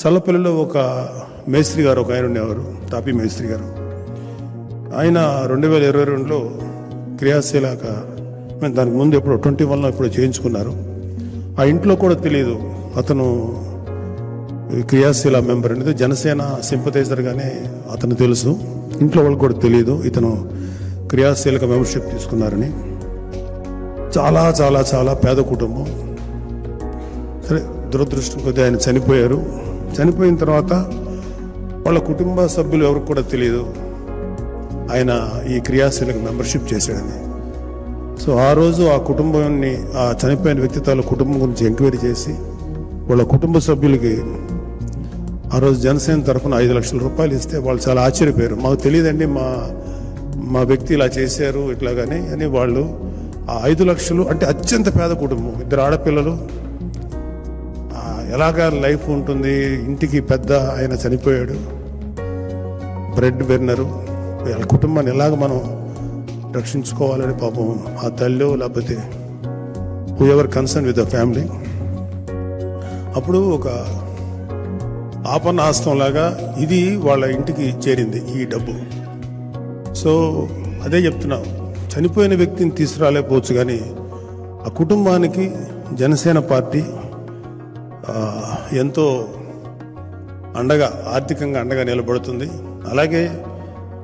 చల్లపల్లిలో ఒక మేస్త్రి గారు ఒక ఆయన ఉండేవారు, తాపీ మేస్త్రి గారు. ఆయన 2022లో క్రియాశీలక దానికి ముందు ఎప్పుడు 21లో ఇప్పుడు చేయించుకున్నారు. ఆ ఇంట్లో కూడా తెలియదు అతను క్రియాశీల మెంబర్ అనేది, జనసేన సింపథైజర్గానే అతను తెలుసు. ఇంట్లో వాళ్ళకి కూడా తెలియదు ఇతను క్రియాశీలక మెంబర్షిప్ తీసుకున్నారని. చాలా చాలా చాలా పేద కుటుంబం. సరే, దురదృష్టం కొద్దిగా ఆయన చనిపోయారు. చనిపోయిన తర్వాత వాళ్ళ కుటుంబ సభ్యులు ఎవరికి కూడా తెలియదు ఆయన ఈ క్రియాశీలక మెంబర్షిప్ చేశాడని. సో ఆ రోజు ఆ కుటుంబాన్ని, ఆ చనిపోయిన వ్యక్తి తాలూకు కుటుంబం గురించి ఎంక్వైరీ చేసి వాళ్ళ కుటుంబ సభ్యులకి ఆ రోజు జనసేన తరఫున 5 లక్షల రూపాయలు ఇస్తే వాళ్ళు చాలా ఆశ్చర్యపోయారు. మాకు తెలియదండి, మా వ్యక్తి ఇలా చేశారు ఇట్లాగని అని. వాళ్ళు ఆ 5 లక్షలు అంటే అత్యంత పేద కుటుంబం, 2 ఆడపిల్లలు, ఎలాగా లైఫ్ ఉంటుంది, ఇంటికి పెద్ద ఆయన చనిపోయాడు, బ్రెడ్ బెర్నరు, వాళ్ళ కుటుంబాన్ని ఎలాగ మనం రక్షించుకోవాలని పాపం ఆ తల్లి లేకపోతే who ever concern with the family అప్పుడు ఒక ఆపన్న హస్తం లాగా ఇది వాళ్ళ ఇంటికి చేరింది ఈ డబ్బు. సో అదే చెప్తున్నా, చనిపోయిన వ్యక్తిని తీసుకురాలేకపోవచ్చు కానీ ఆ కుటుంబానికి జనసేన పార్టీ ఎంతో అండగా, ఆర్థికంగా అండగా నిలబడుతుంది. అలాగే